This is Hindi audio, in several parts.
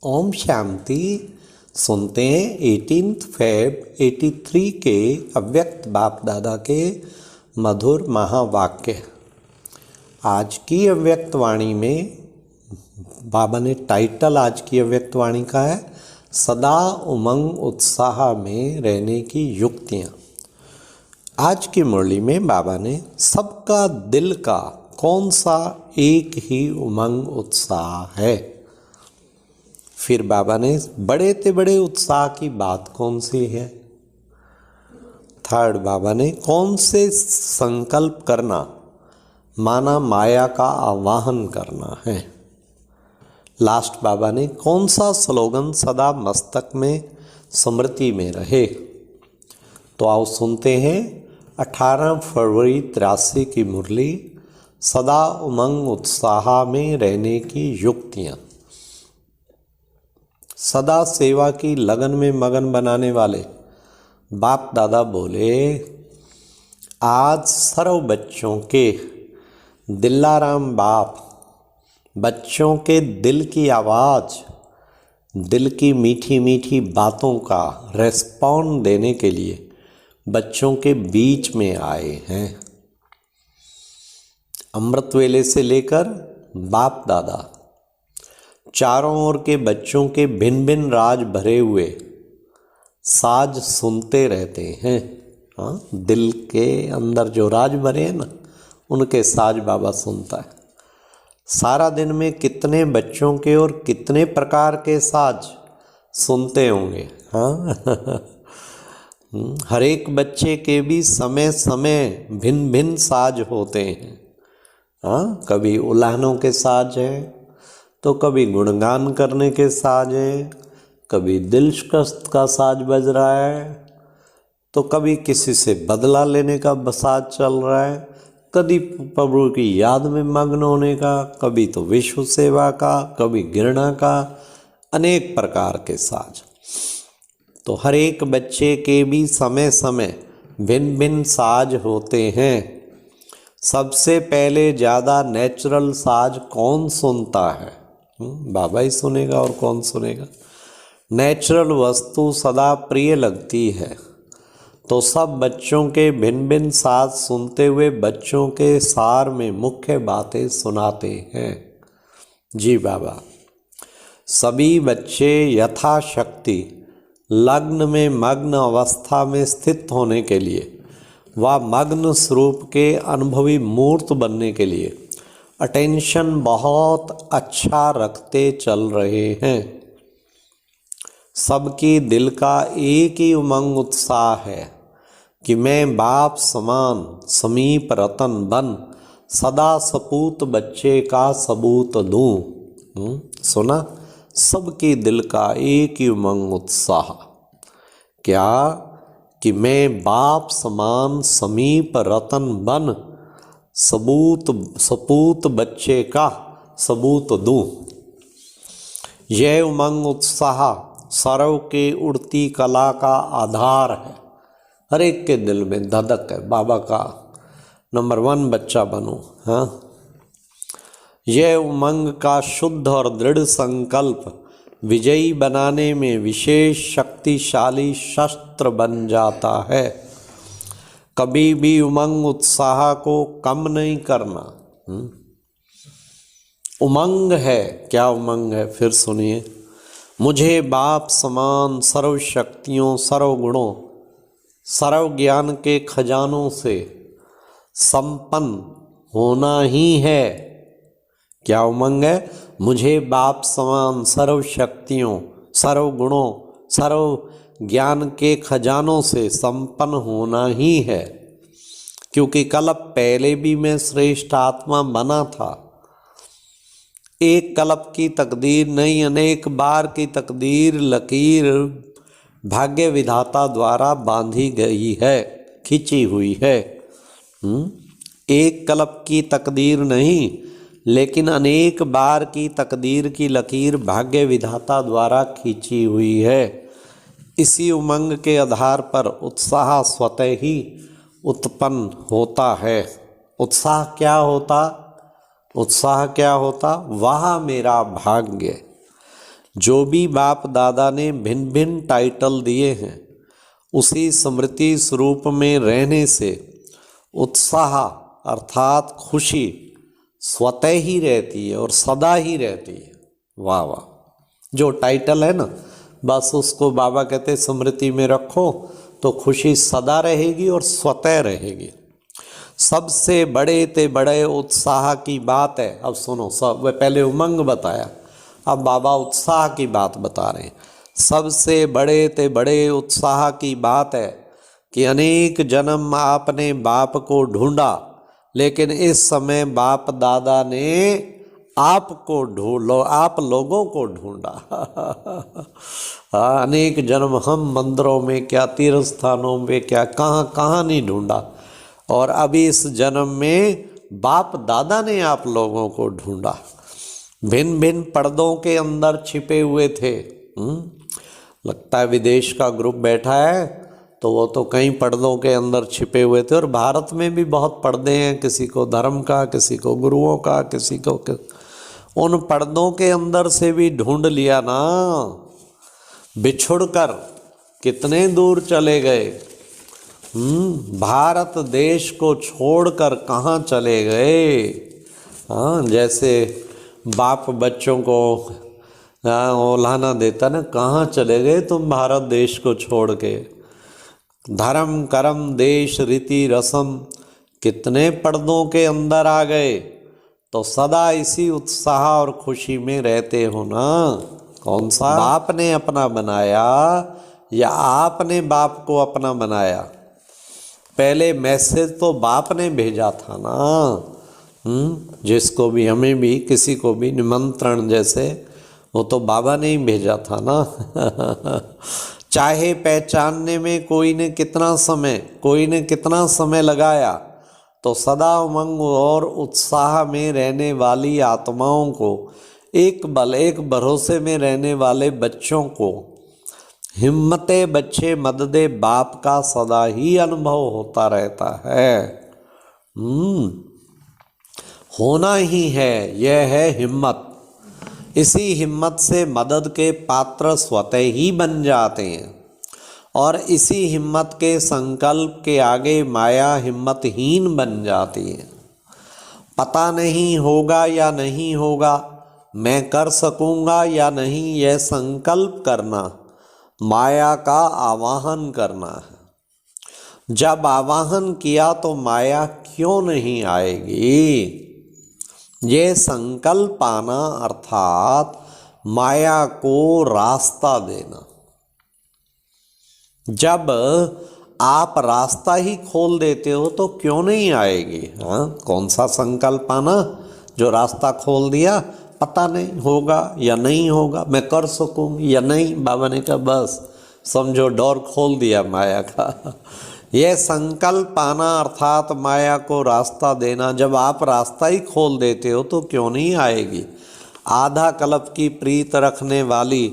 ओम शांति। सुनते हैं 18 फेब 83 के अव्यक्त बाप दादा के मधुर महावाक्य। आज की अव्यक्त वाणी में बाबा ने टाइटल आज की अव्यक्त वाणी का है सदा उमंग उत्साह में रहने की युक्तियाँ। आज की मुरली में बाबा ने सबका दिल का कौन सा एक ही उमंग उत्साह है। फिर बाबा ने बड़े ते बड़े उत्साह की बात कौन सी है। थर्ड, बाबा ने कौन से संकल्प करना माना माया का आवाहन करना है। लास्ट, बाबा ने कौन सा स्लोगन सदा मस्तक में स्मृति में रहे। तो आओ सुनते हैं 18 फरवरी 83 की मुरली सदा उमंग उत्साह में रहने की युक्तियाँ। सदा सेवा की लगन में मगन बनाने वाले बाप दादा बोले, आज सर्व बच्चों के दिल्लाराम बाप बच्चों के दिल की आवाज़, दिल की मीठी मीठी बातों का रेस्पॉन्ड देने के लिए बच्चों के बीच में आए हैं। अमृत वेले से लेकर बाप दादा चारों ओर के बच्चों के भिन्न भिन्न राज भरे हुए साज सुनते रहते हैं। हाँ, दिल के अंदर जो राज भरे हैं ना, उनके साज बाबा सुनता है। सारा दिन में कितने बच्चों के और कितने प्रकार के साज सुनते होंगे। हाँ हर एक बच्चे के भी समय समय भिन्न भिन्न साज होते हैं। हाँ, कभी उल्हानों के साज हैं, तो कभी गुणगान करने के साज हैं, कभी दिल शिकस्त का साज बज रहा है, तो कभी किसी से बदला लेने का साज चल रहा है, कभी प्रभु की याद में मग्न होने का, कभी तो विश्व सेवा का, कभी घृणा का, अनेक प्रकार के साज। तो हर एक बच्चे के भी समय समय भिन्न भिन्न साज होते हैं। सबसे पहले ज़्यादा नेचुरल साज कौन सुनता है? बाबा ही सुनेगा, और कौन सुनेगा। नेचुरल वस्तु सदा प्रिय लगती है, तो सब बच्चों के भिन्न भिन्न साज सुनते हुए बच्चों के सार में मुख्य बातें सुनाते हैं। जी बाबा, सभी बच्चे यथाशक्ति लग्न में मग्न अवस्था में स्थित होने के लिए व मग्न स्वरूप के अनुभवी मूर्त बनने के लिए अटेंशन बहुत अच्छा रखते चल रहे हैं। सबकी दिल का एक ही उमंग उत्साह है कि मैं बाप समान समीप रतन बन सदा सपूत बच्चे का सबूत दूं। सुना, सबकी दिल का एक ही उमंग उत्साह क्या कि मैं बाप समान समीप रतन बन सपूत बच्चे का सबूत दूं। यह उमंग उत्साह सर्व के उड़ती कला का आधार है। हर एक के दिल में धधक है बाबा का नंबर 1 बच्चा बनूं। हाँ, यह उमंग का शुद्ध और दृढ़ संकल्प विजयी बनाने में विशेष शक्तिशाली शस्त्र बन जाता है। कभी भी उमंग उत्साह को कम नहीं करना। उमंग है, क्या उमंग है? फिर सुनिए, मुझे बाप समान सर्व शक्तियों, सर्व गुणों, सर्व ज्ञान के खजानों से संपन्न होना ही है। क्या उमंग है? मुझे बाप समान सर्व शक्तियों, सर्व गुणों, सर्व ज्ञान के खजानों से संपन्न होना ही है। क्योंकि कल्प पहले भी मैं श्रेष्ठ आत्मा बना था। एक कल्प की तकदीर नहीं, अनेक बार की तकदीर लकीर भाग्य विधाता द्वारा बांधी गई है, खींची हुई है। एक कल्प की तकदीर नहीं, लेकिन अनेक बार की तकदीर की लकीर भाग्य विधाता द्वारा खींची हुई है। इसी उमंग के आधार पर उत्साह स्वतः ही उत्पन्न होता है। उत्साह क्या होता? उत्साह क्या होता? वह मेरा भाग्य। जो भी बाप दादा ने भिन्न भिन्न टाइटल दिए हैं, उसी स्मृति स्वरूप में रहने से उत्साह अर्थात खुशी स्वतः ही रहती है और सदा ही रहती है। वाह वाह। जो टाइटल है ना, बस उसको बाबा कहते स्मृति में रखो तो खुशी सदा रहेगी और स्वतः रहेगी। सबसे बड़े ते बड़े उत्साह की बात है। अब सुनो, सब पहले उमंग बताया, अब बाबा उत्साह की बात बता रहे हैं। सबसे बड़े ते बड़े उत्साह की बात है कि अनेक जन्म आपने बाप को ढूंढा, लेकिन इस समय बाप दादा ने आपको ढूंढो, आप लोगों को ढूंढा। अनेक जन्म हम मंदिरों में क्या, तीर्थ स्थानों में क्या, कहाँ कहाँ नहीं ढूंढा, और अभी इस जन्म में बाप दादा ने आप लोगों को ढूंढा। भिन्न भिन्न पर्दों के अंदर छिपे हुए थे। लगता है विदेश का ग्रुप बैठा है तो वो तो कई पर्दों के अंदर छिपे हुए थे, और भारत में भी बहुत पर्दे हैं, किसी को धर्म का, किसी को गुरुओं का, किसी को उन पर्दों के अंदर से भी ढूंढ लिया ना। बिछुड़कर कितने दूर चले गए, भारत देश को छोड़कर कहाँ चले गए। हाँ, जैसे बाप बच्चों को ओलाना देता ना, कहाँ चले गए तुम भारत देश को छोड़ के। धर्म कर्म देश रीति रस्म कितने पर्दों के अंदर आ गए, तो सदा इसी उत्साह और खुशी में रहते हो ना। कौन सा बाप ने अपना बनाया या आपने बाप को अपना बनाया? पहले मैसेज तो बाप ने भेजा था ना। जिसको भी, हमें भी, किसी को भी निमंत्रण जैसे, वो तो बाबा ने ही भेजा था ना। चाहे पहचानने में कोई ने कितना समय लगाया, तो सदा उमंग और उत्साह में रहने वाली आत्माओं को, एक भरोसे में रहने वाले बच्चों को, हिम्मते बच्चे मददे बाप का सदा ही अनुभव होता रहता है। होना ही है, यह है हिम्मत। इसी हिम्मत से मदद के पात्र स्वतः ही बन जाते हैं, और इसी हिम्मत के संकल्प के आगे माया हिम्मतहीन बन जाती है। पता नहीं होगा या नहीं होगा, मैं कर सकूंगा या नहीं, यह संकल्प करना माया का आवाहन करना है। जब आवाहन किया तो माया क्यों नहीं आएगी? ये संकल्प आना अर्थात माया को रास्ता देना। जब आप रास्ता ही खोल देते हो तो क्यों नहीं आएगी? हाँ, कौन सा संकल्प आना जो रास्ता खोल दिया? पता नहीं होगा या नहीं होगा, मैं कर सकूँ या नहीं। बाबा ने कहा बस समझो डोर खोल दिया माया का। यह संकल्प आना अर्थात माया को रास्ता देना। जब आप रास्ता ही खोल देते हो तो क्यों नहीं आएगी? आधा कल्प की प्रीत रखने वाली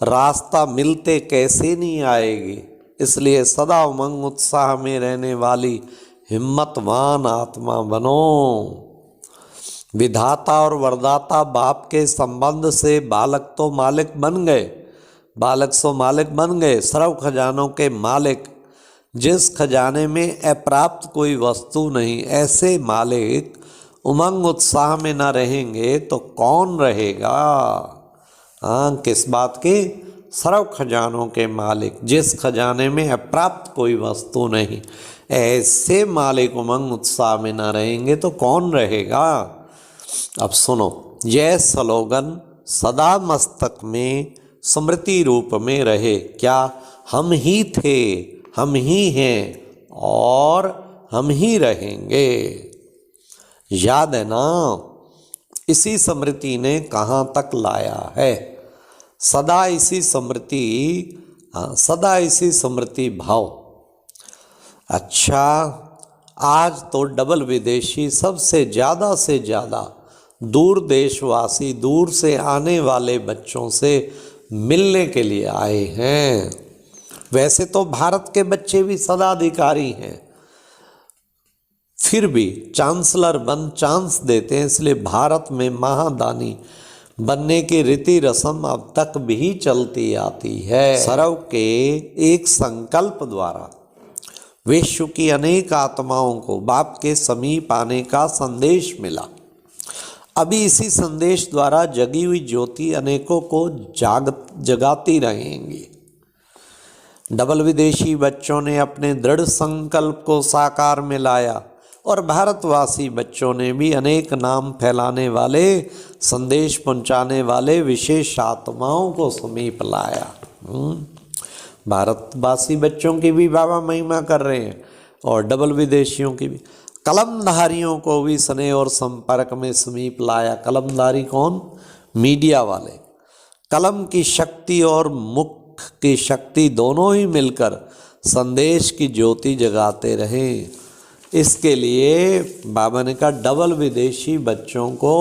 रास्ता मिलते कैसे नहीं आएगी? इसलिए सदा उमंग उत्साह में रहने वाली हिम्मतवान आत्मा बनो। विधाता और वरदाता बाप के संबंध से बालक तो मालिक बन गए, बालक सो मालिक बन गए, सर्व खजानों के मालिक। जिस खजाने में अप्राप्त कोई वस्तु नहीं, ऐसे मालिक उमंग उत्साह में न रहेंगे तो कौन रहेगा? हाँ, किस बात के? सर्व खजानों के मालिक। जिस खजाने में अप्राप्त कोई वस्तु नहीं, ऐसे मालिक उमंग उत्साह में न रहेंगे तो कौन रहेगा? अब सुनो, यह स्लोगन सदा मस्तक में स्मृति रूप में रहे। क्या? हम ही थे, हम ही हैं और हम ही रहेंगे। याद है ना? इसी स्मृति ने कहाँ तक लाया है। सदा इसी स्मृति भाव। अच्छा, आज तो डबल विदेशी सबसे ज़्यादा से ज़्यादा दूर देशवासी, दूर से आने वाले बच्चों से मिलने के लिए आए हैं। वैसे तो भारत के बच्चे भी सदाधिकारी हैं, फिर भी चांसलर बन चांस देते हैं। इसलिए भारत में महादानी बनने की रीति रस्म अब तक भी चलती आती है। सरव के एक संकल्प द्वारा विश्व की अनेक आत्माओं को बाप के समीप आने का संदेश मिला। अभी इसी संदेश द्वारा जगी हुई ज्योति अनेकों को जगाती रहेंगी। डबल विदेशी बच्चों ने अपने दृढ़ संकल्प को साकार में लाया और भारतवासी बच्चों ने भी अनेक नाम फैलाने वाले, संदेश पहुंचाने वाले विशेष आत्माओं को समीप लाया। भारतवासी बच्चों की भी बाबा महिमा कर रहे हैं और डबल विदेशियों की भी। कलमधारियों को भी स्नेह और संपर्क में समीप लाया। कलमधारी कौन? मीडिया वाले। कलम की शक्ति और मुख की शक्ति दोनों ही मिलकर संदेश की ज्योति जगाते रहे। इसके लिए बाबा ने कहा डबल विदेशी बच्चों को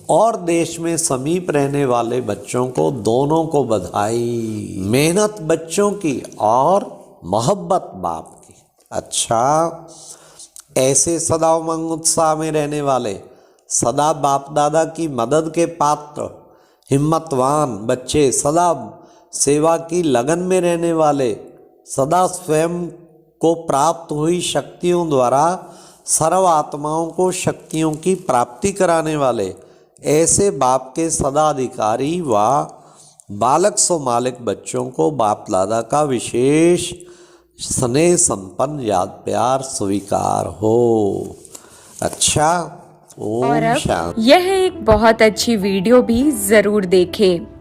और देश में समीप रहने वाले बच्चों को, दोनों को बधाई। मेहनत बच्चों की और मोहब्बत बाप की। अच्छा, ऐसे सदा उमंग उत्साह में रहने वाले, सदा बाप दादा की मदद के पात्र, हिम्मतवान बच्चे, सदा सेवा की लगन में रहने वाले, सदा स्वयं को प्राप्त हुई शक्तियों द्वारा सर्व आत्माओं को शक्तियों की प्राप्ति कराने वाले, ऐसे बाप के सदा अधिकारी व बालक सो मालिक बच्चों को बाप दादा का विशेष स्नेह संपन्न याद प्यार स्वीकार हो। अच्छा, ओम शांति। यह एक बहुत अच्छी वीडियो भी जरूर देखें।